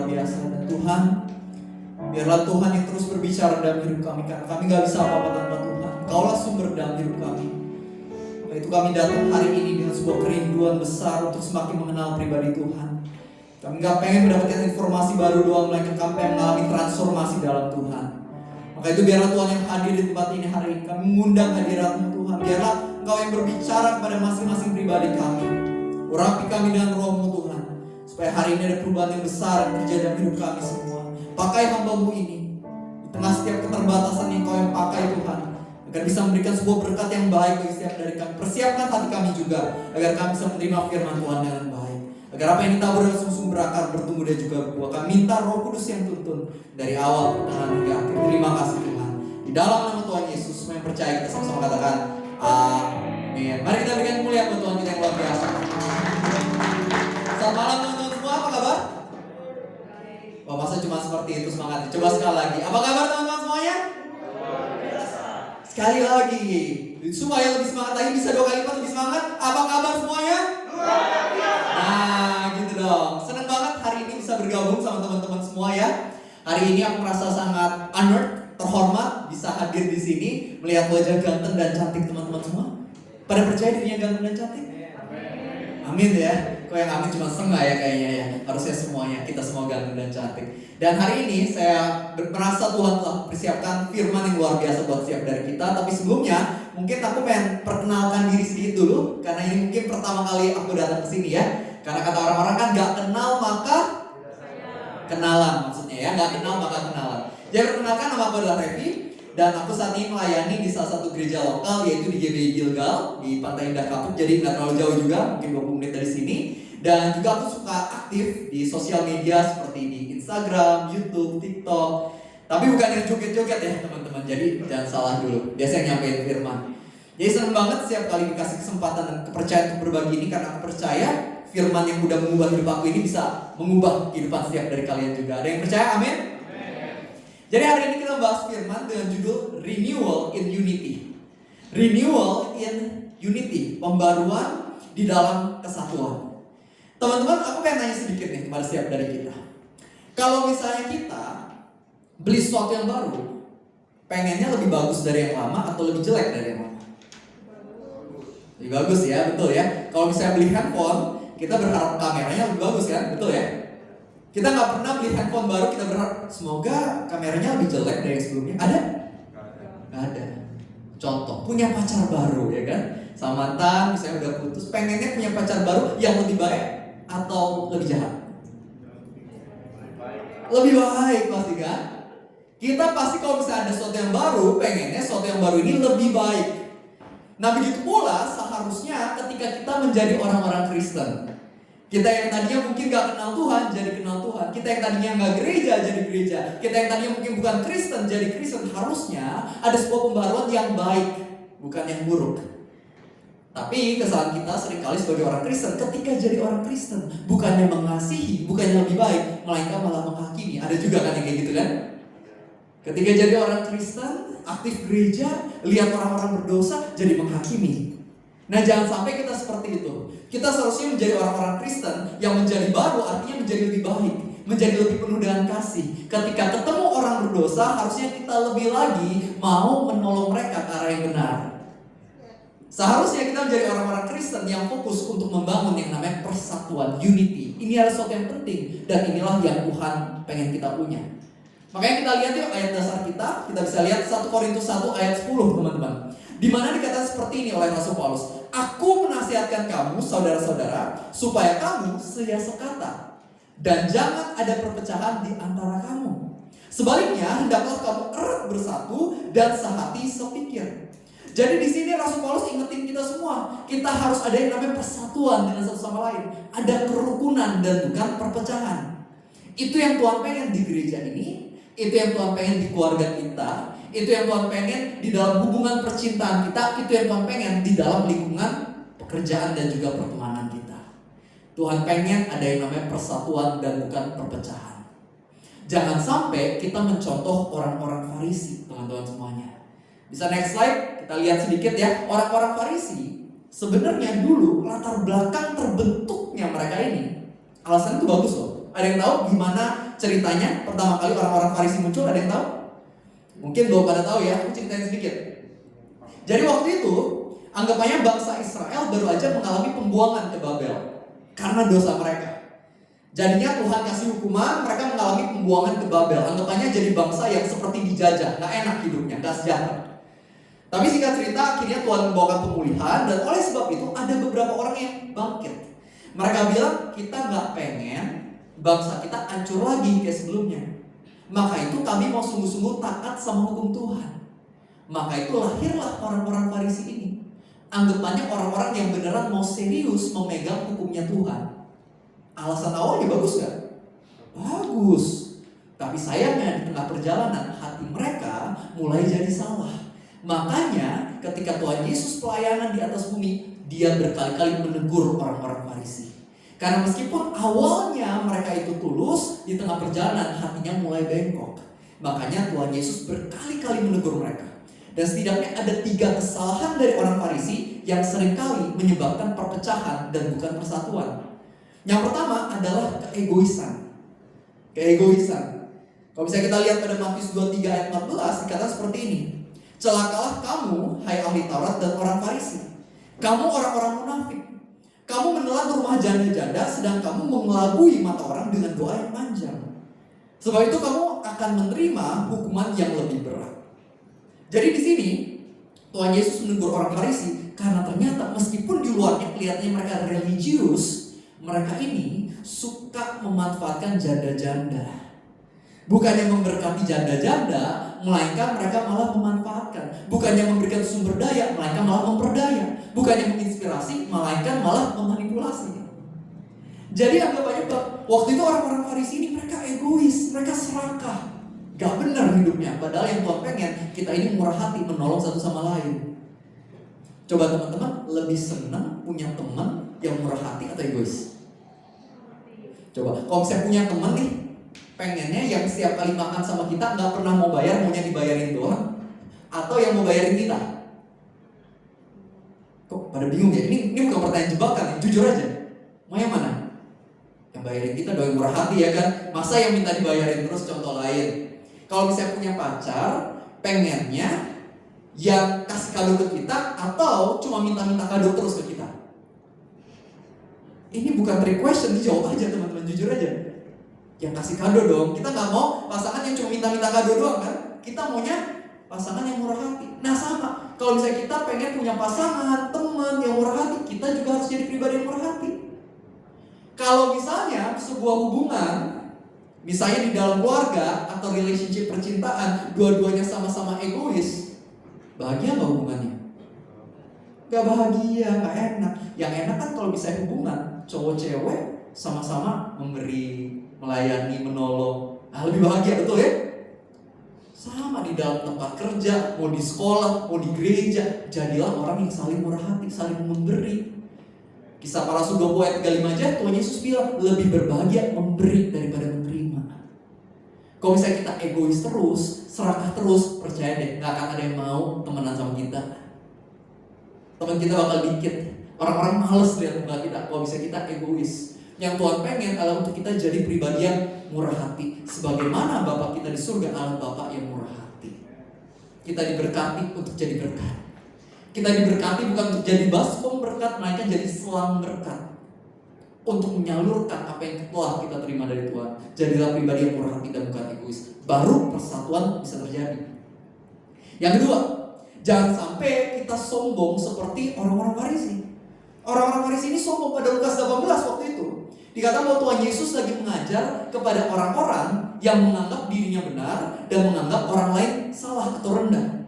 biasa. Dan Tuhan, biarlah Tuhan yang terus berbicara dalam hidup kami, karena kami gak bisa apa-apa tanpa Tuhan. Kaulah sumber dalam hidup kami. Maka itu kami datang hari ini dengan sebuah kerinduan besar untuk semakin mengenal pribadi Tuhan. Kami gak pengen mendapatkan informasi baru doang, melainkan kami pengen mengalami transformasi dalam Tuhan. Maka itu biarlah Tuhan yang hadir di tempat ini hari ini. Kami mengundang hadirat-Mu Tuhan. Biarlah Engkau yang berbicara kepada masing-masing pribadi kami. Urapi kami dengan Roh-Mu Tuhan, supaya hari ini ada perubahan yang besar yang terjadi dalam hidup kami semua. Pakai hamba-Mu ini di tengah setiap keterbatasan yang Kau yang pakai Tuhan, agar bisa memberikan sebuah berkat yang baik bagi setiap dari kami. Persiapkan hati kami juga, agar kami bisa menerima firman Tuhan dengan baik. Agar apa yang ditabur dalam sumber berakar, bertumbuh dan juga berbuah. Kami minta Roh Kudus yang tuntun dari awal, pertengahan hingga akhir. Terima kasih Tuhan. Di dalam nama Tuhan Yesus, semua yang percaya kita sama-sama katakan amin. Mari kita berikan kemuliaan buat Tuhan kita yang luar biasa. Selamat malam teman-teman semua, apa kabar? Wah, masa cuma seperti itu semangatnya? Coba sekali lagi. Apa kabar teman-teman semuanya? Sekali lagi, supaya lebih semangat lagi, bisa 2 kali lipat lebih semangat. Apa kabar semuanya? Nah, gitu dong. Senang banget hari ini bisa bergabung sama teman-teman semua ya. Hari ini aku merasa sangat honored, terhormat bisa hadir di sini melihat wajah ganteng dan cantik teman-teman semua. Pada percaya dirinya ganteng dan cantik? Amin ya. Kok yang amin cuma setengah ya kayaknya ya. Harusnya semuanya, kita semua ganteng dan cantik. Dan hari ini saya merasa Tuhan telah persiapkan firman yang luar biasa buat setiap dari kita. Tapi sebelumnya mungkin aku pengen perkenalkan diri sedikit dulu, karena ini mungkin pertama kali aku datang ke sini ya. Karena kata orang-orang kan gak kenal maka kenalan, maksudnya ya, gak kenal maka kenalan. Jadi perkenalkan, nama aku adalah Revi. Dan aku saat ini melayani di salah satu gereja lokal, yaitu di GBI Gilgal di Pantai Indah Kapuk. Jadi nggak terlalu jauh juga, mungkin 20 menit dari sini. Dan juga aku suka aktif di sosial media seperti di Instagram, YouTube, TikTok. Tapi bukan yang joget-joget ya teman-teman, jadi jangan salah dulu. Biasanya nyampein firman. Jadi senang banget setiap kali dikasih kesempatan dan kepercayaan untuk berbagi ini, karena aku percaya firman yang udah mengubah hidup aku ini bisa mengubah kehidupan setiap dari kalian juga. Ada yang percaya? Amin? Jadi hari ini kita bahas firman dengan judul Renewal in Unity. Renewal in Unity, pembaruan di dalam kesatuan. Teman-teman, aku pengen nanya sedikit nih kepada setiap dari kita. Kalau misalnya kita beli sesuatu yang baru, pengennya lebih bagus dari yang lama atau lebih jelek dari yang lama? Lebih bagus ya, betul ya. Kalau misalnya beli handphone, kita berharap kameranya lebih bagus kan, betul ya. Kita nggak pernah beli handphone baru, kita berharap semoga kameranya lebih jelek dari yang sebelumnya. Ada? Nggak ada. Contoh, punya pacar baru ya kan, sama mantan misalnya udah putus, pengennya punya pacar baru yang lebih baik atau lebih jahat? Lebih baik pasti kan. Kita pasti kalau misalnya ada sesuatu yang baru, pengennya sesuatu yang baru ini lebih baik. Nah begitu pula seharusnya ketika kita menjadi orang-orang Kristen. Kita yang tadinya mungkin gak kenal Tuhan jadi kenal Tuhan. Kita yang tadinya gak gereja jadi gereja. Kita yang tadinya mungkin bukan Kristen jadi Kristen. Harusnya ada sebuah pembaruan yang baik, bukan yang buruk. Tapi kesalahan kita seringkali sebagai orang Kristen, ketika jadi orang Kristen, bukannya mengasihi, bukannya lebih baik, melainkan malah menghakimi. Ada juga kan yang kayak gitu kan? Ketika jadi orang Kristen, aktif gereja, lihat orang-orang berdosa, jadi menghakimi. Nah jangan sampai kita seperti itu. Kita seharusnya menjadi orang-orang Kristen yang menjadi baru, artinya menjadi lebih baik, menjadi lebih penuh dengan kasih. Ketika ketemu orang berdosa, harusnya kita lebih lagi mau menolong mereka ke arah yang benar. Seharusnya kita menjadi orang-orang Kristen yang fokus untuk membangun yang namanya persatuan, unity. Ini adalah sesuatu yang penting, dan inilah yang Tuhan pengen kita punya. Makanya kita lihat yuk ayat dasar kita bisa lihat 1 Korintus 1 ayat 10 teman-teman. Di mana dikatakan seperti ini oleh Rasul Paulus. Aku menasihatkan kamu saudara-saudara supaya kamu setia sekata dan jangan ada perpecahan di antara kamu. Sebaliknya hendaklah kamu erat bersatu dan sehati sepikir. Jadi di sini Rasul Paulus ingetin kita semua, kita harus ada yang namanya persatuan dengan satu sama lain. Ada kerukunan dan bukan perpecahan. Itu yang Tuhan pengen di gereja ini, itu yang Tuhan pengen di keluarga kita. Itu yang Tuhan pengen di dalam hubungan percintaan kita. Itu yang Tuhan pengen di dalam lingkungan pekerjaan dan juga pertemanan kita. Tuhan pengen ada yang namanya persatuan dan bukan perpecahan. Jangan sampai kita mencontoh orang-orang Farisi, teman-teman semuanya. Bisa next slide, kita lihat sedikit ya. Orang-orang Farisi sebenarnya dulu latar belakang terbentuknya mereka ini, alasannya itu bagus loh. Ada yang tahu gimana ceritanya pertama kali orang-orang Farisi muncul? Ada yang tahu? Mungkin belum pada tahu ya, aku ceritain sedikit. Jadi waktu itu, anggapannya bangsa Israel baru aja mengalami pembuangan ke Babel karena dosa mereka. Jadinya Tuhan kasih hukuman, mereka mengalami pembuangan ke Babel. Anggapannya jadi bangsa yang seperti dijajah, gak enak hidupnya, gak sejahtera. Tapi singkat cerita, akhirnya Tuhan membawakan pemulihan, dan oleh sebab itu ada beberapa orang yang bangkit. Mereka bilang, kita gak pengen bangsa kita hancur lagi kayak sebelumnya. Maka itu kami mau sungguh-sungguh taat sama hukum Tuhan. Maka itu lahirlah orang-orang Farisi ini. Anggapannya orang-orang yang beneran mau serius memegang hukumnya Tuhan. Alasan awalnya bagus gak? Bagus. Tapi sayangnya di tengah perjalanan hati mereka mulai jadi salah. Makanya ketika Tuhan Yesus pelayanan di atas bumi, dia berkali-kali menegur orang-orang Farisi. Karena meskipun awalnya mereka itu tulus, di tengah perjalanan hatinya mulai bengkok. Makanya Tuhan Yesus berkali-kali menegur mereka. Dan setidaknya ada 3 kesalahan dari orang Farisi yang seringkali menyebabkan perpecahan dan bukan persatuan. Yang pertama adalah keegoisan. Keegoisan. Kalau misalnya kita lihat pada Matius 23 ayat 14, dikatakan seperti ini. Celakalah kamu, hai ahli Taurat dan orang Farisi. Kamu orang-orang munafik. Kamu menelan rumah janda-janda, sedang kamu mengelabui mata orang dengan doa yang panjang. Sebab itu kamu akan menerima hukuman yang lebih berat. Jadi di sini Tuhan Yesus menegur orang Farisi karena ternyata meskipun di luarnya kelihatannya mereka religius, mereka ini suka memanfaatkan janda-janda. Bukannya memberkati janda-janda, melainkan mereka malah memanfaatkan. Bukannya memberikan sumber daya, melainkan malah memperdaya. Bukannya menginspirasi, melainkan malah memanipulasi. Jadi anggapannya waktu itu orang-orang Farisi ini mereka egois, mereka serakah. Gak benar hidupnya. Padahal yang Tuhan pengen, kita ini murah hati, menolong satu sama lain. Coba teman-teman, lebih senang punya teman yang murah hati atau egois? Coba, kalau saya punya teman nih, pengennya yang setiap kali makan sama kita gak pernah mau bayar, maunya dibayarin doang, atau yang mau bayarin kita? Kok pada bingung ya? Ini bukan pertanyaan jebakan, jujur aja. Mau yang mana? Yang bayarin kita doang, murah hati ya kan? Masa yang minta dibayarin terus? Contoh lain, kalau misalnya punya pacar, pengennya yang kasih kado ke kita atau cuma minta-minta kado terus ke kita? Ini bukan trick question, dijawab aja teman-teman, jujur aja. Yang kasih kado dong. Kita gak mau pasangan yang cuma minta-minta kado doang kan? Kita maunya pasangan yang murah hati. Nah sama, kalau misalnya kita pengen punya pasangan, teman yang murah hati, kita juga harus jadi pribadi yang murah hati. Kalau misalnya sebuah hubungan, misalnya di dalam keluarga atau relationship percintaan, dua-duanya sama-sama egois, bahagia gak hubungannya? Gak bahagia, gak enak. Yang enak kan kalau bisa hubungan cowok-cewek sama-sama memberi, melayani, menolong. Nah lebih bahagia, betul ya? Sama di dalam tempat kerja, mau di sekolah, mau di gereja, jadilah orang yang saling murah hati, saling memberi. Kisah para Rasul 20 ayat 35 aja, Tuhan Yesus bilang lebih berbahagia memberi daripada menerima. Kalau misalnya kita egois terus, serakah terus, percaya deh, gak akan ada yang mau temenan sama kita. Teman kita bakal dikit. Orang-orang males lihat muka kita kalau bisa kita egois. Yang Tuhan pengen adalah untuk kita jadi pribadi yang murah hati. Sebagaimana Bapa kita di surga adalah Bapa yang murah hati. Kita diberkati untuk jadi berkat. Kita diberkati bukan untuk jadi baskom berkat, melainkan jadi selang berkat. Untuk menyalurkan apa yang telah kita terima dari Tuhan. Jadilah pribadi yang murah hati dan bukan egois. Baru persatuan bisa terjadi. Yang kedua, jangan sampai kita sombong seperti orang-orang Farisi. Orang-orang Farisi ini sombong pada Lukas 18 waktu itu. Dikatakan bahwa Tuhan Yesus lagi mengajar kepada orang-orang yang menganggap dirinya benar dan menganggap orang lain salah atau rendah.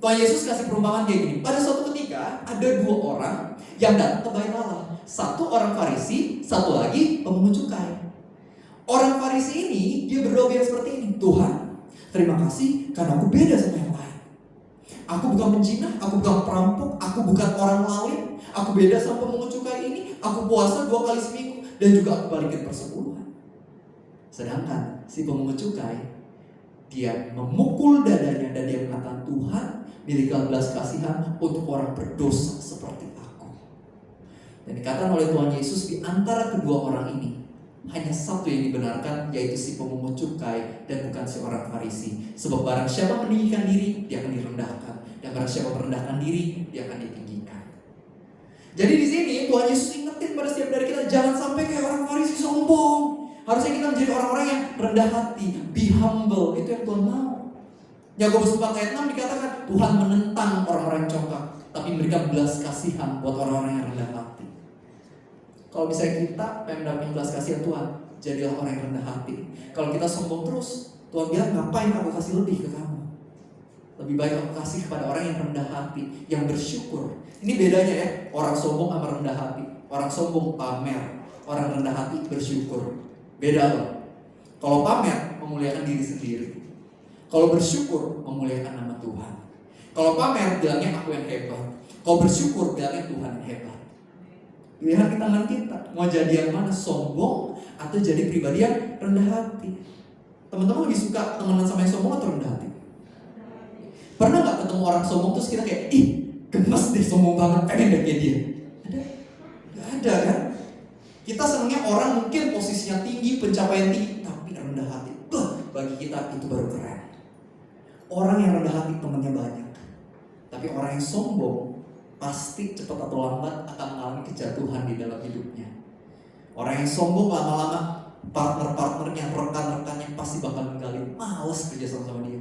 Tuhan Yesus kasih perumpamaan kayak gini. Pada suatu ketika ada 2 orang yang datang ke bait Allah. Satu orang Farisi, satu lagi pemungut cukai. Orang Farisi ini dia berdoa seperti ini. Tuhan, terima kasih karena aku beda sama yang lain. Aku bukan penzina, aku bukan perampok, aku bukan orang lain. Aku beda sama pemungut cukai ini. Aku puasa 2 kali seminggu dan juga aku balikin persepuluhan. Sedangkan si pemungut cukai, dia memukul dadanya dan dia mengatakan, Tuhan, milikilah belas kasihan untuk orang berdosa seperti aku. Dan dikatakan oleh Tuhan Yesus, di antara kedua orang ini hanya satu yang dibenarkan, yaitu si pemungut cukai dan bukan si orang Farisi. Sebab barang siapa meninggikan diri, dia akan direndahkan, dan barang siapa merendahkan diri, dia akan ditinggikan. Jadi di sini Tuhan Yesus ingetin pada setiap dari kita, jangan sampai kayak orang Farisi sombong. Harusnya kita menjadi orang-orang yang rendah hati, be humble. Itu yang Tuhan mau. Yakobus 4 ayat 6 dikatakan Tuhan menentang orang-orang yang congkak, tapi memberikan belas kasihan buat orang-orang yang rendah hati. Kalau misalnya kita pengen dapat belas kasihan Tuhan, jadilah orang yang rendah hati. Kalau kita sombong terus, Tuhan bilang, ngapain aku kasih lebih ke kamu? Lebih baik aku kasih kepada orang yang rendah hati, yang bersyukur. Ini bedanya ya, orang sombong sama rendah hati. Orang sombong pamer, orang rendah hati bersyukur. Beda loh. Kalau pamer, memuliakan diri sendiri. Kalau bersyukur, memuliakan nama Tuhan. Kalau pamer, bilangnya aku yang hebat. Kalau bersyukur, bilangnya Tuhan yang hebat. Pilihan di tangan kita. Mau jadi yang mana? Sombong atau jadi pribadi yang rendah hati? Teman-teman lebih suka temenan sama yang sombong atau rendah hati? Pernah gak ketemu orang sombong terus kita kayak, ih gemes deh, sombong banget, pengen deh kayak dia? Ada? Gak ada kan? Kita senangnya orang mungkin posisinya tinggi, pencapaian tinggi, tapi rendah hati. Bagi kita itu baru keren. Orang yang rendah hati temannya banyak, tapi orang yang sombong pasti cepat atau lambat akan mengalami kejatuhan di dalam hidupnya. Orang yang sombong lama-lama partner-partnernya, rekan-rekannya pasti bakal ninggalin, males kerja sama dia.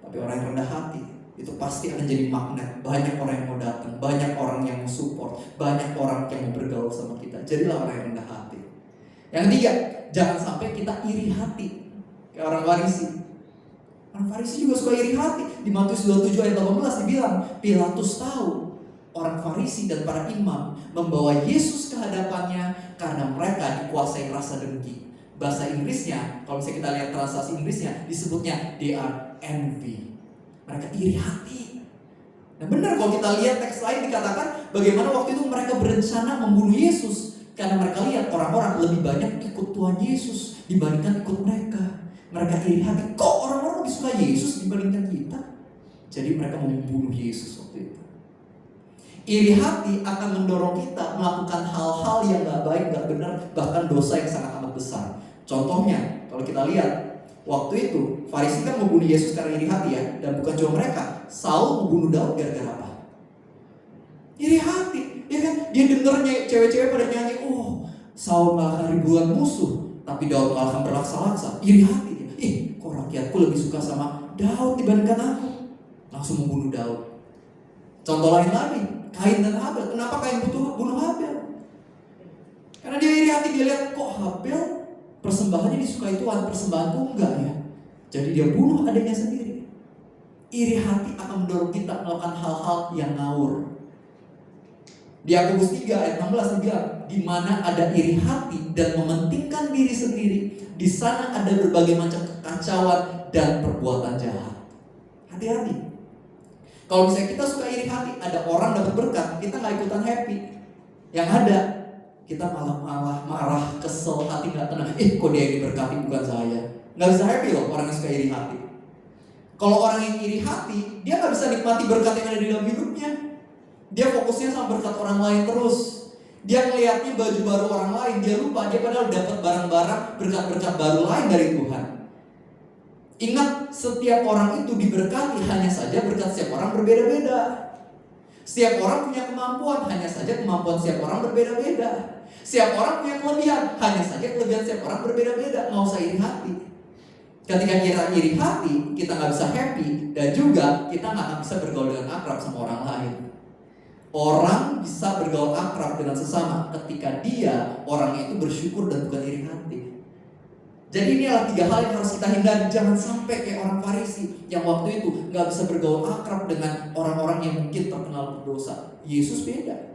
Tapi orang yang rendah hati itu pasti akan jadi magnet. Banyak orang yang mau datang, banyak orang yang mau support, banyak orang yang mau bergaul sama kita. Jadilah orang yang rendah hati. Yang ketiga, jangan sampai kita iri hati kayak orang Farisi. Orang Farisi juga suka iri hati. Di Matius 27 ayat 18 dibilang, Pilatus tahu orang Farisi dan para imam membawa Yesus ke hadapannya karena mereka dikuasai rasa dengki. Bahasa Inggrisnya, kalau misalnya kita lihat translasi Inggrisnya, disebutnya they are envy. Mereka iri hati. Nah benar, kalau kita lihat teks lain dikatakan bagaimana waktu itu mereka berencana membunuh Yesus, karena mereka lihat orang-orang lebih banyak ikut Tuhan Yesus dibandingkan ikut mereka. Mereka iri hati, kok orang-orang lebih suka Yesus dibandingkan kita? Jadi mereka mau membunuh Yesus waktu itu. Iri hati akan mendorong kita melakukan hal-hal yang gak baik, gak benar, bahkan dosa yang sangat amat besar. Contohnya, kalau kita lihat waktu itu Farisi kan membunuh Yesus karena iri hati ya. Dan bukan cuma mereka, Saul membunuh Daud gara-gara apa? Iri hati, ya kan? Dia dengernya cewek-cewek pada nyanyi, oh Saul mengalahkan ribuan musuh, tapi Daud mengalahkan berlaksa-laksa. Iri hati dia, kok rakyatku lebih suka sama Daud dibandingkan aku. Langsung membunuh Daud. Contoh lain lagi, Kain dan Habel. Kenapa Kain bunuh Habel? Karena dia iri hati, dia lihat kok Habel persembahannya disukai Tuhan, persembahanku enggak ya. Jadi dia bunuh adiknya sendiri. Iri hati akan mendorong kita melakukan hal-hal yang ngawur. Di Yakobus 3 ayat 16 dibilang, di mana ada iri hati dan mementingkan diri sendiri, di sana ada berbagai macam kekacauan dan perbuatan jahat. Hati-hati. Kalau misalnya kita suka iri hati, ada orang dapat berkat, kita nggak ikutan happy. Yang ada, kita malah marah, kesel, hati nggak tenang. Kok dia yang diberkati bukan saya? Nggak bisa happy loh orang yang suka iri hati. Kalau orang yang iri hati, dia nggak bisa nikmati berkat yang ada di dalam hidupnya. Dia fokusnya sama berkat orang lain terus. Dia ngelihatnya baju baru orang lain, dia lupa dia padahal dapat barang-barang, berkat-berkat baru lain dari Tuhan. Ingat, setiap orang itu diberkati, hanya saja berkat setiap orang berbeda-beda. Setiap orang punya kemampuan, hanya saja kemampuan setiap orang berbeda-beda. Setiap orang punya kelebihan, hanya saja kelebihan setiap orang berbeda-beda. Nggak usah iri hati. Ketika kita iri hati, kita nggak bisa happy, dan juga kita nggak akan bisa bergaul dengan akrab sama orang lain. Orang bisa bergaul akrab dengan sesama ketika dia, orangnya itu bersyukur dan bukan iri hati. Jadi ini adalah 3 hal yang harus kita hindari. Jangan sampai kayak orang Farisi yang waktu itu gak bisa bergaul akrab dengan orang-orang yang mungkin terkenal berdosa. Yesus beda.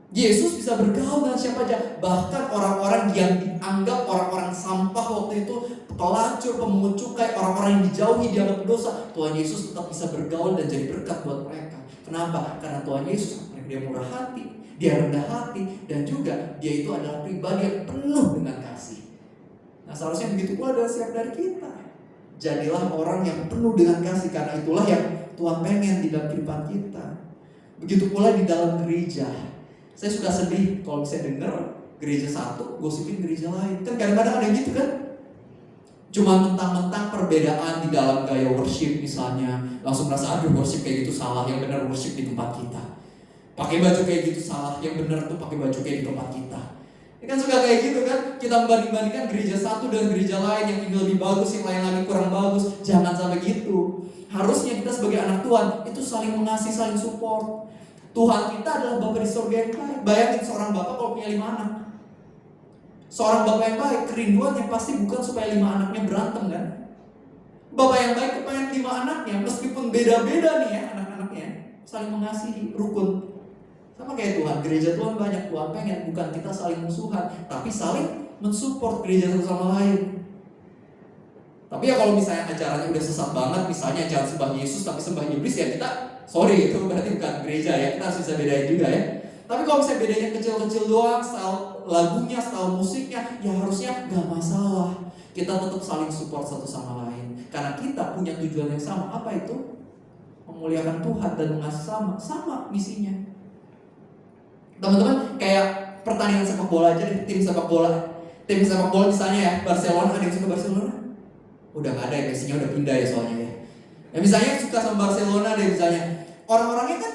Yesus bisa bergaul dengan siapa aja. Bahkan orang-orang yang dianggap orang-orang sampah waktu itu, pelacur, pemungut cukai, orang-orang yang dijauhi dianggap berdosa, Tuhan Yesus tetap bisa bergaul dan jadi berkat buat mereka. Kenapa? Karena Tuhan Yesus, dia murah hati, dia rendah hati, dan juga dia itu adalah pribadi yang penuh dengan kasih. Nah seharusnya begitu pula adalah setiap dari kita. Jadilah orang yang penuh dengan kasih, karena itulah yang Tuhan pengen di dalam kehidupan kita. Begitu pula di dalam gereja. Saya suka sedih kalau bisa dengar gereja satu, gosipin gereja lain. Kan kadang-kadang ada gitu kan? Cuma mentang-mentang perbedaan di dalam gaya worship misalnya, langsung merasa aduh worship kayak gitu salah, yang benar worship di tempat kita. Pakai baju kayak gitu salah, yang benar tuh pakai baju kayak di tempat kita. Ya kan suka kayak gitu kan? Kita membanding-bandingkan gereja satu dengan gereja lain, yang ini lebih bagus, yang lain lagi kurang bagus. Jangan sampai gitu. Harusnya kita sebagai anak Tuhan itu saling mengasihi, saling support. Tuhan kita adalah Bapa di surga yang baik. Bayangin seorang bapak kalau punya 5 anak. Seorang bapak yang baik, kerinduannya pasti bukan supaya 5 anaknya berantem kan? Bapak yang baik kepengen 5 anaknya, meskipun beda-beda nih ya anak-anaknya, saling mengasihi, rukun. Sama kayak Tuhan, gereja Tuhan banyak. Tuhan pengen bukan kita saling musuhan, tapi saling mensupport gereja satu sama lain. Tapi ya kalau misalnya acaranya udah sesat banget, misalnya jangan sembah Yesus tapi sembah iblis, ya kita sorry, itu berarti bukan gereja ya. Kita harus bisa bedain juga ya. Tapi kalau misalnya bedanya kecil-kecil doang, style lagunya, style musiknya, ya harusnya gak masalah. Kita tetap saling support satu sama lain, karena kita punya tujuan yang sama. Apa itu? Memuliakan Tuhan dan mengasihi sama misinya. Teman-teman, kayak pertandingan sepak bola aja deh, tim sepak bola. Tim sepak bola misalnya ya, Barcelona, ada yang suka Barcelona? Udah gak ada ya, Messi-nya udah pindah ya soalnya ya. Ya misalnya suka sama Barcelona deh misalnya. Orang-orangnya kan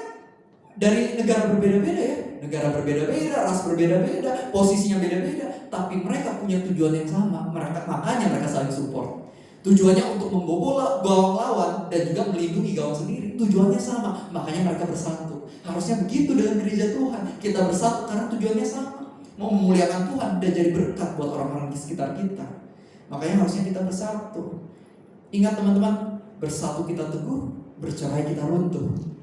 dari negara berbeda-beda ya. Negara berbeda-beda, ras berbeda-beda, posisinya beda-beda, tapi mereka punya tujuan yang sama. Makanya mereka saling support. Tujuannya untuk membobol gawang lawan dan juga melindungi gawang sendiri. Tujuannya sama, makanya mereka bersatu. Harusnya begitu dengan gereja Tuhan. Kita bersatu karena tujuannya sama. Mau memuliakan Tuhan dan jadi berkat buat orang-orang di sekitar kita. Makanya harusnya kita bersatu. Ingat teman-teman, bersatu kita teguh, bercerai kita runtuh.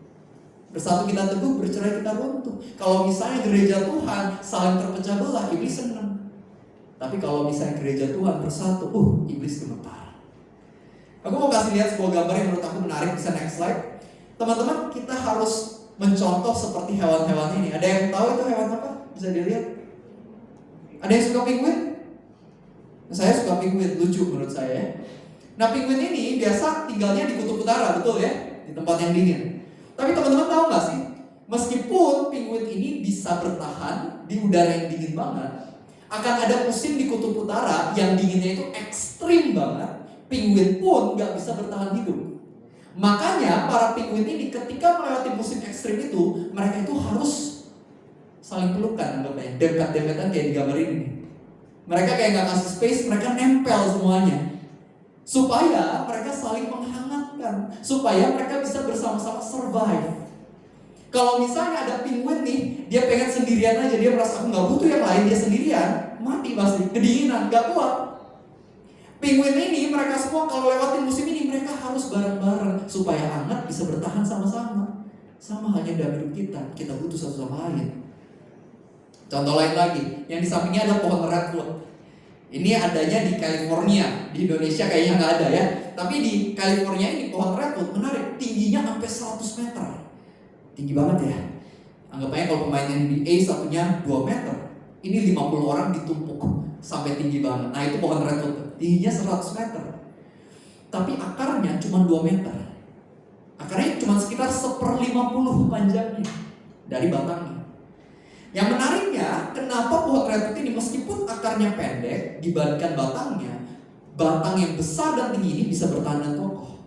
Bersatu kita teguh, bercerai kita runtuh. Kalau misalnya gereja Tuhan saling terpecah belah, iblis senang. Tapi kalau misalnya gereja Tuhan bersatu, iblis gemetar. Aku mau kasih lihat sebuah gambar yang menurut aku menarik, bisa next slide. Teman-teman, kita harus mencontoh seperti hewan-hewan ini. Ada yang tahu itu hewan apa? Bisa dilihat. Ada yang suka penguin? Saya suka penguin, lucu menurut saya. Nah, penguin ini biasa tinggalnya di kutub utara, betul ya? Di tempat yang dingin. Tapi teman-teman tahu nggak sih? Meskipun penguin ini bisa bertahan di udara yang dingin banget, akan ada musim di kutub utara yang dinginnya itu ekstrim banget. Penguin pun nggak bisa bertahan hidup. Makanya para penguin ini ketika melewati musim ekstrim itu, mereka itu harus saling pelukan, anggapnya dekat-dekatan kayak di gambar ini. Mereka kayak nggak kasih space, mereka nempel semuanya, supaya mereka saling menghangatkan, supaya mereka bisa bersama-sama survive. Kalau misalnya ada penguin nih, dia pengen sendirian aja, dia merasa aku nggak butuh yang lain, dia sendirian, mati pasti, kedinginan, nggak kuat. Penguin ini, mereka semua kalau lewatin musim ini, mereka harus bareng-bareng supaya hangat bisa bertahan sama-sama. Sama halnya dalam hidup kita butuh satu sama lain. Contoh lain lagi, yang di sampingnya ada pohon redwood. Ini adanya di California, di Indonesia kayaknya nggak ada ya. Tapi di California ini pohon redwood menarik, tingginya sampai 100 meter. Tinggi banget ya. Anggap aja kalau pemain NBA satunya 2 meter, ini 50 orang ditumpuk sampai tinggi banget. Nah itu pohon redwood, tingginya 100 meter. Tapi akarnya cuma 2 meter. Akarnya cuma sekitar 1/50 panjangnya dari batangnya. Yang menariknya, kenapa pohon redwood ini meskipun akarnya pendek dibandingkan batangnya, batang yang besar dan tinggi ini bisa bertahan dan kokoh.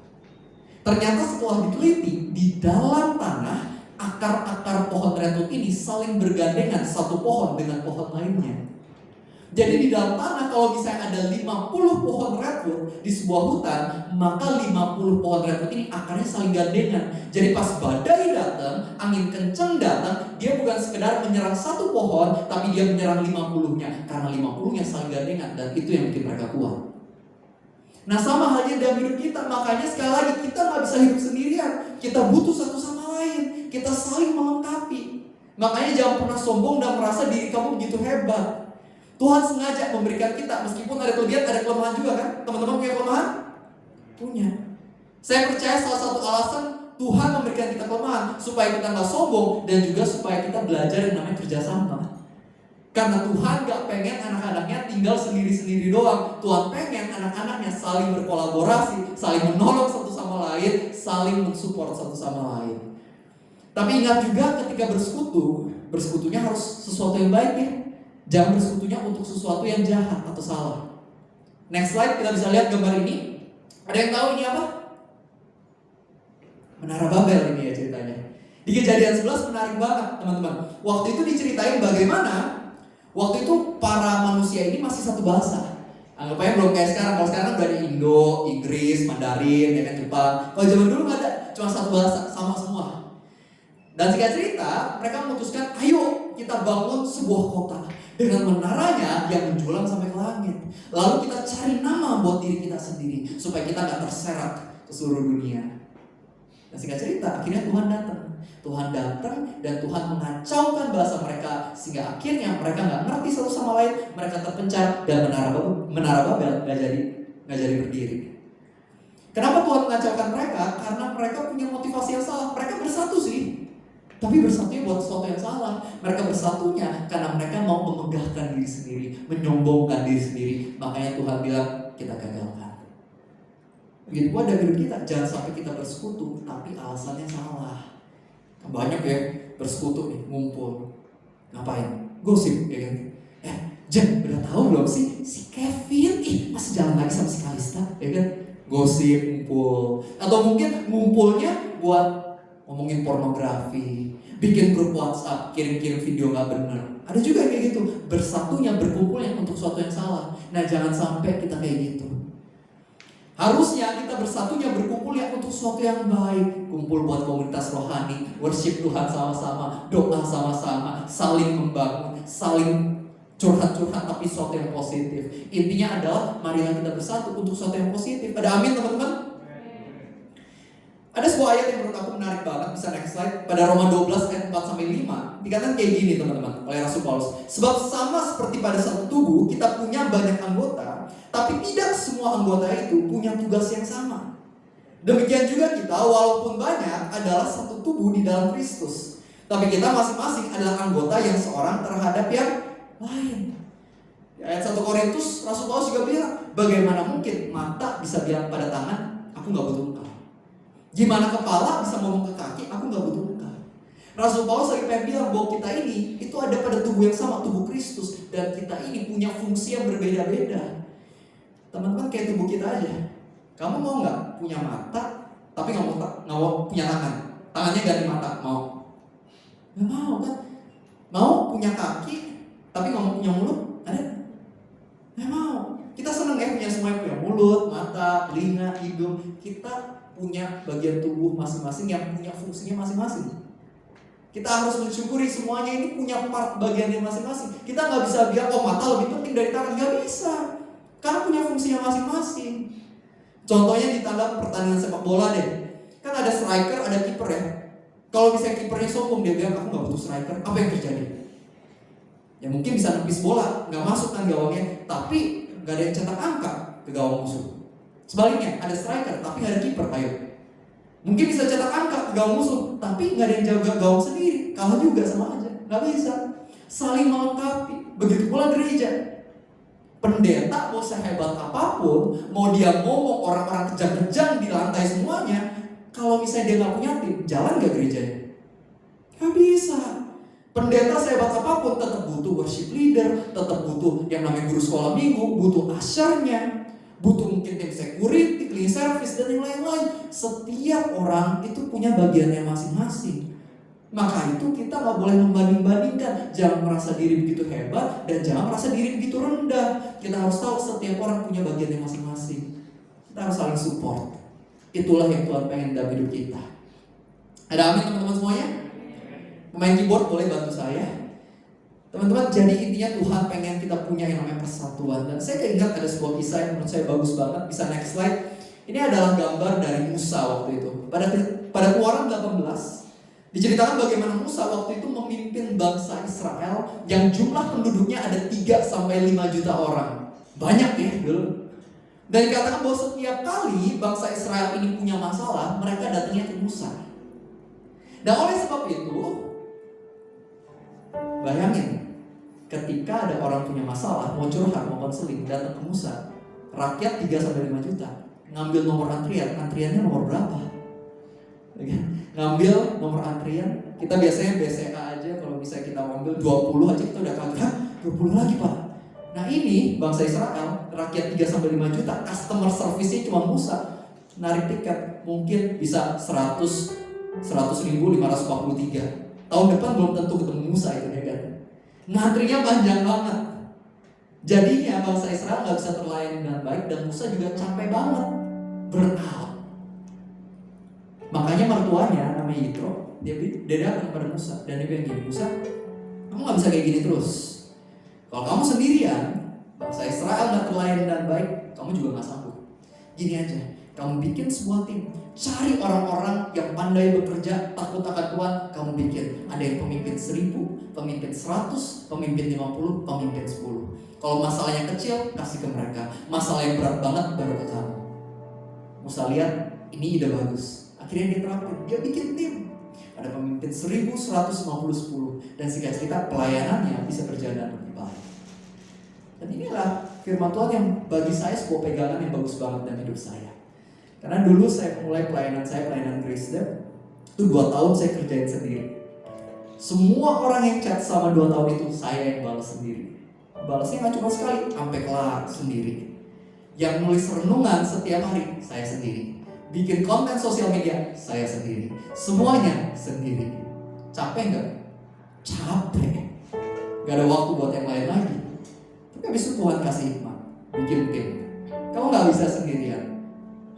Ternyata setelah diteliti, di dalam tanah, akar-akar pohon redwood ini saling bergandengan satu pohon dengan pohon lainnya. Jadi di dalam tanah kalau misalnya ada 50 pohon redwood di sebuah hutan, maka 50 pohon redwood ini akarnya saling gandengan. Jadi pas badai datang, angin kenceng datang, dia bukan sekedar menyerang satu pohon, tapi dia menyerang 50-nya. Karena 50-nya saling gandengan, dan itu yang bikin mereka kuat. Nah sama halnya dalam hidup kita, makanya sekali lagi kita gak bisa hidup sendirian. Kita butuh satu sama lain, kita saling melengkapi. Makanya jangan pernah sombong dan merasa diri kamu begitu hebat. Tuhan sengaja memberikan kita, meskipun ada kelebihan, ada kelemahan juga kan? Teman-teman punya kelemahan? Punya. Saya percaya salah satu alasan Tuhan memberikan kita kelemahan, supaya kita gak sombong, dan juga supaya kita belajar yang namanya kerjasama. Karena Tuhan gak pengen anak-anaknya tinggal sendiri-sendiri doang. Tuhan pengen anak-anaknya saling berkolaborasi, saling menolong satu sama lain, saling mensupport satu sama lain. Tapi ingat juga ketika bersekutunya harus sesuatu yang baik ya. Jangan bersekutunya untuk sesuatu yang jahat atau salah. Next slide, kita bisa lihat gambar ini. Ada yang tahu ini apa? Menara Babel ini ya ceritanya. Di Kejadian 11 menarik banget teman-teman. Waktu itu diceritain bagaimana waktu itu para manusia ini masih satu bahasa. Anggap aja belum kayak sekarang. Kalau sekarang udah ada Indo, Inggris, Mandarin, ya kan, Jepang. Kalau zaman dulu nggak ada, cuma satu bahasa, sama semua. Dan singkat cerita, mereka memutuskan, ayo kita bangun sebuah kota dengan menaranya yang menjulang sampai ke langit. Lalu kita cari nama buat diri kita sendiri supaya kita nggak terserak ke seluruh dunia. Dan singkat cerita, akhirnya Tuhan datang. Tuhan datang dan Tuhan mengacaukan bahasa mereka sehingga akhirnya mereka nggak ngerti satu sama lain, mereka terpencar dan menara Babel nggak jadi berdiri. Kenapa Tuhan mengacaukan mereka? Karena mereka punya motivasi yang salah. Mereka bersatu sih, tapi bersatunya buat sesuatu yang salah. Mereka bersatunya karena mereka mau memegahkan diri sendiri, menyombongkan diri sendiri. Makanya Tuhan bilang kita gagalkan. Begitu pun ada hidup kita, jangan sampai kita bersekutu tapi alasannya salah. Banyak ya bersekutu nih, ngumpul. Ngapain? Gosip ya kan? Jen, udah tahu belum sih si Kevin masih jalan lagi sama si Kalista, ya kan? Gosip, ngumpul. Atau mungkin ngumpulnya buat ngomongin pornografi, bikin grup WhatsApp, kirim-kirim video gak bener. Ada juga kayak gitu, bersatunya, berkumpulnya untuk sesuatu yang salah. Nah jangan sampai kita kayak gitu. Harusnya kita bersatunya berkumpulnya untuk sesuatu yang baik. Kumpul buat komunitas rohani, worship Tuhan sama-sama, doa sama-sama, saling membangun, saling curhat-curhat tapi sesuatu yang positif. Intinya adalah marilah kita bersatu untuk sesuatu yang positif. Ada amin teman-teman? Ada sebuah ayat yang menurut aku menarik banget, bisa next slide. Pada Roma 12 ayat 4-5 dikatakan kayak gini teman-teman oleh Rasul Paulus. Sebab sama seperti pada satu tubuh kita punya banyak anggota, tapi tidak semua anggota itu punya tugas yang sama. Demikian juga kita walaupun banyak adalah satu tubuh di dalam Kristus, tapi kita masing-masing adalah anggota yang seorang terhadap yang lain. Di ayat 1 Korintus Rasul Paulus juga bilang, bagaimana mungkin mata bisa bilang pada tangan, aku gak butuh engkau. Gimana kepala bisa ngomong ke kaki, aku gak butuh engkau. Rasul Paulus lagi pengen bilang bahwa kita ini itu ada pada tubuh yang sama, tubuh Kristus. Dan kita ini punya fungsi yang berbeda-beda. Teman-teman kayak tubuh kita aja. Kamu mau gak punya mata, tapi gak mau punya tangan? Tangannya ganti mata, mau? Gak mau kan? Mau punya kaki, tapi gak mau punya mulut? Ada? Gak mau. Kita seneng ya punya semuanya, punya mulut, mata, telinga, hidung. Kita punya bagian tubuh masing-masing yang punya fungsinya masing-masing. Kita harus mensyukuri semuanya ini punya part bagiannya masing-masing. Kita gak bisa bilang, oh mata lebih penting dari tangan. Gak bisa, karena punya fungsinya masing-masing. Contohnya di tanda pertandingan sepak bola deh. Kan ada striker, ada kiper ya. Kalau misalnya kipernya sombong, dia bilang, aku gak butuh striker. Apa yang terjadi? Ya mungkin bisa nepis bola, gak masuk kan gawangnya, tapi gak ada yang cetak angka ke gawang musuh. Sebaliknya, ada striker tapi gak ada kiper, ayo. Mungkin bisa cetak angka ke gawang musuh, tapi gak ada yang jaga gawang sendiri. Kalah juga sama aja, gak bisa. Saling melengkapi, begitu pula gereja. Pendeta mau sehebat apapun, mau dia ngomong orang-orang kejang-kejang di lantai semuanya, kalau misalnya dia gak punya tim, jalan gak gerejanya? Gak bisa. Pendeta sehebat apapun tetap butuh worship leader, tetap butuh yang namanya guru sekolah minggu, butuh usher-nya, butuh mungkin tim security, clean service, dan yang lain-lain. Setiap orang itu punya bagiannya masing-masing. Maka itu kita gak boleh membanding-bandingkan. Jangan merasa diri begitu hebat dan jangan merasa diri begitu rendah. Kita harus tahu setiap orang punya bagiannya masing-masing. Kita harus saling support. Itulah yang Tuhan pengen dalam hidup kita. Ada amin teman-teman semuanya? Pemain keyboard boleh bantu saya. Teman-teman, jadi intinya Tuhan pengen kita punya yang namanya persatuan. Dan saya keingat ada sebuah kisah yang menurut saya bagus banget. Bisa next slide. Ini adalah gambar dari Musa waktu itu. Pada Keluaran 18 diceritakan bagaimana Musa waktu itu memimpin bangsa Israel yang jumlah penduduknya ada 3-5 juta orang. Banyak ya dulu. Dan dikatakan bahwa setiap kali bangsa Israel ini punya masalah, mereka datangnya ke Musa. Dan oleh sebab itu, bayangin, ketika ada orang punya masalah, mau curhat, mau konseling, datang ke Musa. Rakyat 3-5 juta. Ngambil nomor antriannya nomor berapa? Ngambil nomor antrian, kita biasanya BCA aja, kalau bisa kita ngambil 20 aja kita udah kaget. 20 lagi Pak. Nah ini bangsa Israel, rakyat 3-5 juta, customer service-nya cuma Musa. Narik tiket mungkin bisa 100.543. Tahun depan belum tentu ketemu Musa itu ya kan. Ngantrinya panjang banget. Jadinya bangsa Israel gak bisa terlayani dengan baik, dan Musa juga capek banget, burn out. Makanya mertuanya namanya Yitro, dia datang kepada Musa dan dia bilang gini, Musa, kamu gak bisa kayak gini terus. Kalau kamu sendirian, bangsa Israel gak terlayani dengan baik, kamu juga gak sanggup. Gini aja, kamu bikin sebuah tim, cari orang-orang yang pandai bekerja, takut akan Tuhan, kamu bikin. Ada yang pemimpin 1000, pemimpin 100, pemimpin 50, pemimpin 10. Kalau masalahnya kecil, kasih ke mereka. Masalah yang berat banget, baru ke kamu. Musa lihat, ini ide bagus. Akhirnya dia terapin, dia bikin tim. Ada pemimpin 1000, 100, 50, 10. Dan singkat cerita, pelayanannya bisa berjalan lebih baik. Dan inilah firman Tuhan yang bagi saya sebuah pegangan yang bagus banget dalam hidup saya. Karena dulu saya mulai pelayanan Grace Step, itu 2 tahun saya kerjain sendiri. Semua orang yang chat sama 2 tahun itu, saya yang balas sendiri. Balasnya gak cuma sekali, sampai kelar sendiri. Yang nulis renungan setiap hari, saya sendiri. Bikin konten sosial media, saya sendiri. Semuanya sendiri. Capek gak? Capek. Gak ada waktu buat yang lain lagi. Tapi habis itu Tuhan kasih hikmat, bikin tim. Kamu gak bisa sendirian.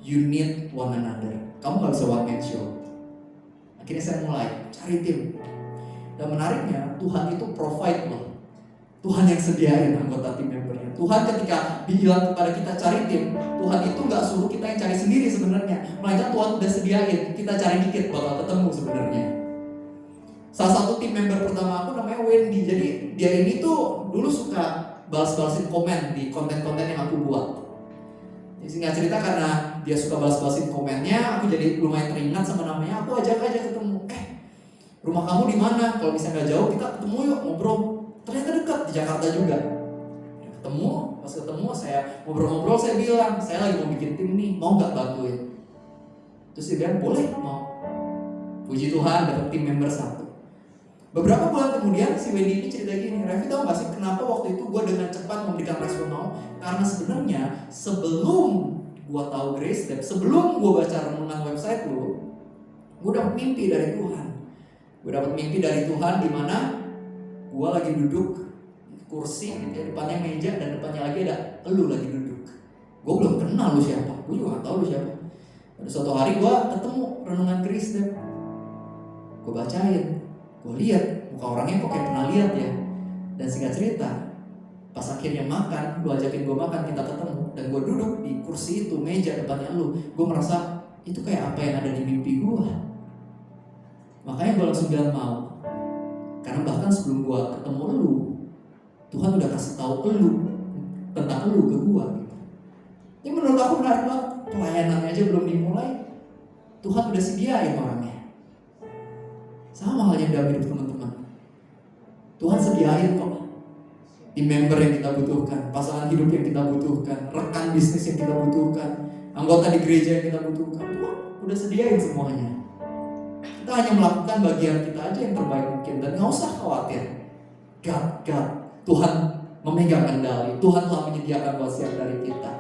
You need one another. Kamu gak bisa one man show. Akhirnya saya mulai cari tim. Dan menariknya, Tuhan itu provide loh. Tuhan yang sediain anggota tim membernya. Tuhan ketika bilang kepada kita cari tim, Tuhan itu gak suruh kita yang cari sendiri sebenarnya. Melainkan Tuhan udah sediain, kita cari dikit bakal ketemu sebenarnya. Salah satu tim member pertama aku namanya Wendy. Jadi dia ini tuh dulu suka balas-balasin komen di konten-konten yang aku buat. Jadi singkat cerita, karena dia suka balas-balasin komennya, aku jadi lumayan teringat sama namanya. Aku ajak aja ketemu. Rumah kamu di mana? Kalau misalnya nggak jauh, kita ketemu yuk ngobrol. Ternyata dekat di Jakarta juga. Ketemu, pas ketemu saya ngobrol-ngobrol, saya bilang, saya lagi mau bikin tim nih, mau nggak bantuin? Terus dia bilang, boleh, mau. Puji Tuhan, dapet tim member 1. Beberapa bulan kemudian si Wendy ini cerita gini, Revi tau gak sih kenapa waktu itu gue dengan cepat memberikan respon mau? Karena sebenarnya sebelum gue tahu Grace Step, sebelum gue baca renungan website lu, gue dapet mimpi dari Tuhan. Gue dapet mimpi dari Tuhan di mana gue lagi duduk kursi gitu ya, depannya meja dan depannya lagi ada elu lagi duduk. Gue belum kenal lu siapa, gue juga gak tahu lu siapa. Pada suatu hari gue ketemu renungan Grace Step, gue bacain, gue lihat muka orangnya kok kayak pernah lihat ya. Dan singkat cerita, pas akhirnya makan, lu ajakin gue makan, kita ketemu, dan gue duduk di kursi itu, meja depannya lu. Gue merasa itu kayak apa yang ada di mimpi gue. Makanya gue langsung bilang mau. Karena bahkan sebelum gue ketemu lu, Tuhan udah kasih tahu lu tentang lu ke gue gitu. Ini menurut aku menarik banget. Pelayanannya aja belum dimulai, Tuhan udah sediain orangnya. Sama halnya dalam hidup teman-teman. Tuhan sediain kok di member yang kita butuhkan, pasangan hidup yang kita butuhkan, rekan bisnis yang kita butuhkan, anggota di gereja yang kita butuhkan. Tuhan udah sediain semuanya. Kita hanya melakukan bagian kita aja yang terbaik mungkin. Dan gak usah khawatir. God, Tuhan memegang kendali. Tuhan telah menyediakan wasiat dari kita.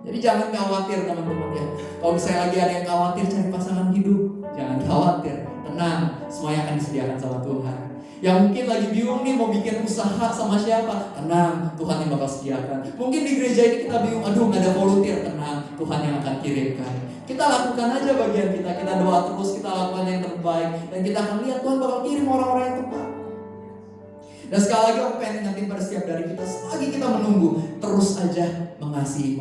Jadi jangan khawatir teman-teman ya. Kalau misalnya lagi ada yang khawatir cari pasangan hidup, jangan khawatir. Tenang, semuanya akan disediakan sama Tuhan. Yang mungkin lagi bingung nih mau bikin usaha sama siapa, tenang, Tuhan yang bakal sediakan. Mungkin di gereja ini kita bingung, aduh gak ada volunteer, tenang, Tuhan yang akan kirimkan. Kita lakukan aja bagian kita doa terus, kita lakukan yang terbaik, dan kita akan lihat Tuhan bakal kirim orang-orang yang tepat. Dan sekali lagi aku pengen ingatin pada setiap dari kita, selagi kita menunggu, terus aja mengasihi.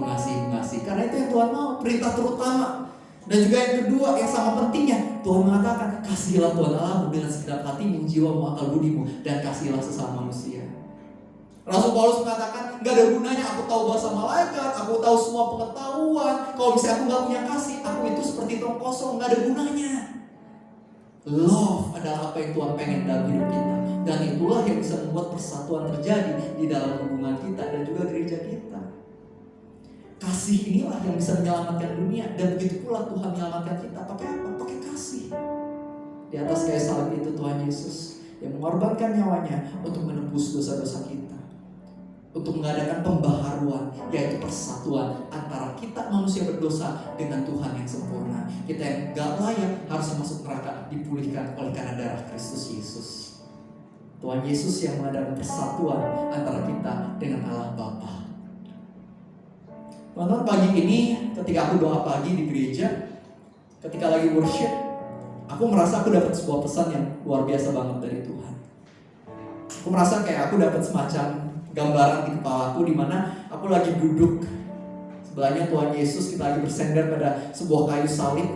Karena itu yang Tuhan mau, perintah terutama. Dan juga yang kedua, yang sama pentingnya, Tuhan mengatakan, kasihilah Tuhan Allahmu dengan segenap hatimu, jiwamu, akal budimu, dan kasihilah sesama manusia. Rasul Paulus mengatakan, gak ada gunanya aku tahu bahasa malaikat, aku tahu semua pengetahuan, kalau misalnya aku gak punya kasih, aku itu seperti tong kosong, gak ada gunanya. Love adalah apa yang Tuhan pengen dalam hidup kita. Dan itulah yang bisa membuat persatuan terjadi di dalam hubungan kita dan juga gereja kita. Kasih inilah yang bisa menyelamatkan dunia. Dan begitu pula Tuhan menyelamatkan kita. Pakai apa? Pakai kasih. Di atas kayu salib itu Tuhan Yesus yang mengorbankan nyawanya untuk menebus dosa-dosa kita. untuk mengadakan pembaharuan, yaitu persatuan antara kita manusia berdosa dengan Tuhan yang sempurna. Kita yang gak layak harus masuk neraka dipulihkan oleh karena darah Kristus Yesus. Tuhan Yesus yang mengadakan persatuan antara kita dengan Allah Bapa. Teman-teman, pagi ini ketika aku doa pagi di gereja, ketika lagi worship, aku merasa aku dapat sebuah pesan yang luar biasa banget dari Tuhan. Aku merasa kayak aku dapat semacam gambaran di kepala aku, di mana aku lagi duduk sebelahnya Tuhan Yesus, kita lagi bersandar pada sebuah kayu salib.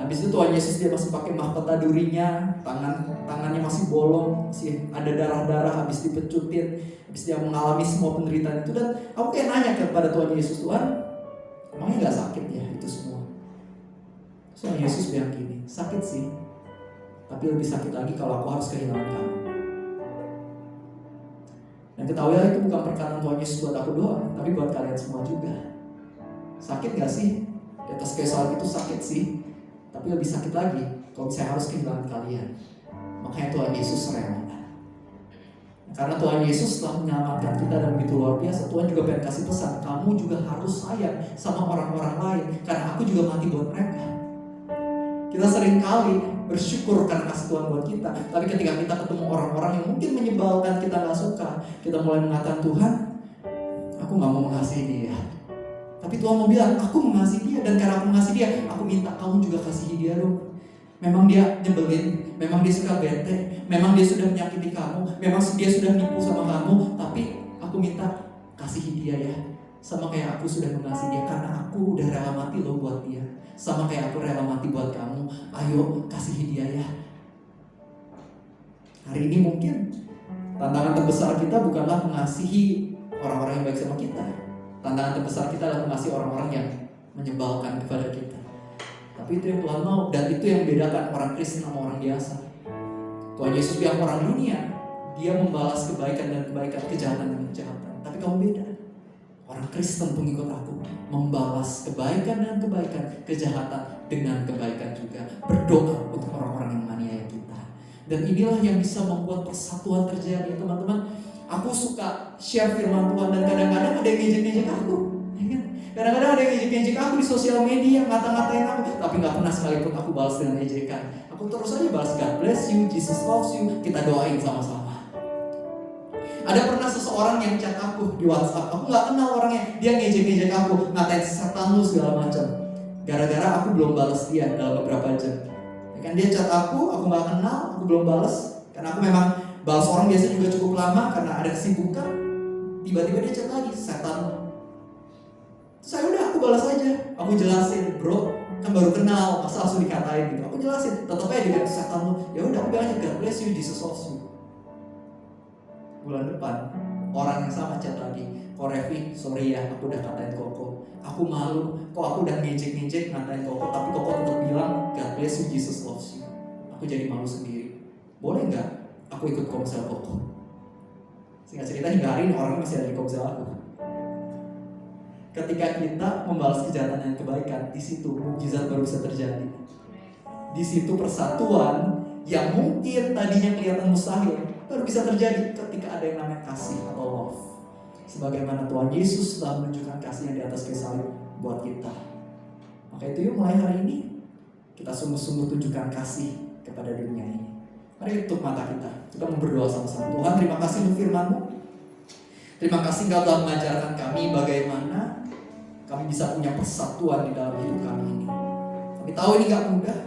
Nah, habis itu Tuhan Yesus dia masih pakai mahkota durinya, tangannya masih bolong, masih ada darah-darah habis dipecutin, habis dia mengalami semua penderitaan itu. Dan aku kayak nanya kepada Tuhan Yesus, Tuhan, emangnya gak sakit ya itu semua? Tuhan Yesus bilang gini, sakit sih, tapi lebih sakit lagi kalau aku harus kehilangan kamu. Dan ketahuilah itu bukan perkataan Tuhan Yesus buat aku doang, tapi buat kalian semua juga. Sakit gak sih? Di atas kayu salib itu sakit sih, tapi lebih sakit lagi kalau saya harus kehilangan kalian. Makanya Tuhan Yesus rela. Karena Tuhan Yesus telah menyelamatkan kita dan begitu luar biasa, Tuhan juga pengen kasih pesan, kamu juga harus sayang sama orang-orang lain, karena aku juga mati buat mereka. Kita sering kali bersyukur karena kasih Tuhan buat kita, tapi ketika kita ketemu orang-orang yang mungkin menyebalkan, kita gak suka, kita mulai mengatakan, Tuhan, aku gak mau mengasihi dia. Tapi Tuhan mau bilang, aku mengasihi dia, dan karena aku mengasihi dia, aku minta kamu juga kasihi dia dong. Memang dia nyebelin, memang dia suka bete, memang dia sudah menyakiti kamu, memang dia sudah nipu sama kamu, tapi aku minta kasihi dia ya. Sama kayak aku sudah mengasihi dia, karena aku udah rela mati loh buat dia. Sama kayak aku rela mati buat kamu, ayo kasihi dia ya. Hari ini mungkin tantangan terbesar kita bukanlah mengasihi orang-orang yang baik sama kita. Tantangan terbesar kita adalah mengasihi orang-orang yang menyebalkan kepada kita. Tapi itu yang Tuhan mau, dan itu yang membedakan orang Kristen sama orang biasa. Tuhan Yesus bilang orang dunia, dia membalas kebaikan dan kebaikan, kejahatan dan kejahatan. Tapi kamu beda. Orang Kristen pengikut aku membalas kebaikan dan kebaikan, kejahatan dengan kebaikan juga. Berdoa untuk orang-orang yang menganiaya kita. Dan inilah yang bisa membuat persatuan terjadi, teman-teman. Aku suka share firman Tuhan, dan kadang-kadang ada yang ngejek-ngejek aku. Kadang-kadang ada yang ngejek-ngejek aku di sosial media, ngata-ngatain aku, tapi gak pernah sekalipun aku balas dengan ejekan. Aku terus aja balas, God bless you, Jesus loves you, kita doain sama-sama. Ada pernah seseorang yang chat aku di WhatsApp, aku gak kenal orangnya, dia ngejek-ngejek aku, ngatain setan lu segala macam. Gara-gara aku belum balas dia dalam beberapa jam. Ya kan, dia chat aku gak kenal, aku belum balas, karena aku memang balas orang biasa juga cukup lama karena ada kesibukan. Tiba-tiba dia chat lagi, setan. Saya udah, aku balas aja, aku jelasin, bro, kan baru kenal, masa langsung dikatain gitu. Aku jelasin, tetap aja dia setan lu. Ya udah, aku bilang aja, God bless you, Jesus loves you. Bulan depan orang yang sama chat lagi, kok Revi, sorry ya, aku udah katain Koko, aku malu, kok aku udah ngejek-ngejek ngatain Koko, tapi Koko tetap bilang God bless you, Jesus loves you. Aku jadi malu sendiri. Boleh nggak aku ikut komsel Koko? Singkat cerita, hingga hari ini orangnya masih ada di komsel aku. Ketika kita membalas kejahatan dan kebaikan, di situ mukjizat baru bisa terjadi. Di situ persatuan yang mungkin tadinya kelihatan mustahil baru bisa terjadi ketika ada yang namanya kasih atau love. Sebagaimana Tuhan Yesus telah menunjukkan kasihnya di atas kayu salib buat kita. Maka itu yuk, mulai hari ini kita sungguh-sungguh tunjukkan kasih kepada dunia ini. Mari tutup mata kita. Kita mau berdoa sama-sama. Tuhan, terima kasih untuk firman-Mu. Terima kasih Engkau telah mengajarkan kami bagaimana kami bisa punya persatuan di dalam hidup kami ini. Kami tahu ini gak mudah.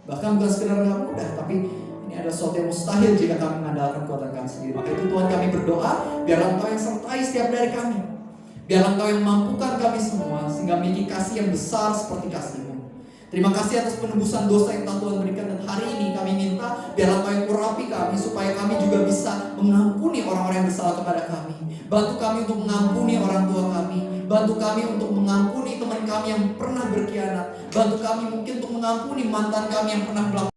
Bahkan bukan sekedar gak mudah, tapi ini ada sesuatu yang mustahil jika kami mengandalkan kekuatan kami sendiri. Maka itu Tuhan, kami berdoa, biarlah Engkau yang sertai setiap dari kami. Biarlah Engkau yang mampukan kami semua, sehingga memiliki kasih yang besar seperti kasih-Mu. Terima kasih atas penebusan dosa yang telah Tuhan berikan. Dan hari ini kami minta, biarlah Engkau yang urapi kami, supaya kami juga bisa mengampuni orang-orang yang bersalah kepada kami. Bantu kami untuk mengampuni orang tua kami. Bantu kami untuk mengampuni teman kami yang pernah berkhianat. Bantu kami mungkin untuk mengampuni mantan kami yang pernah melakukan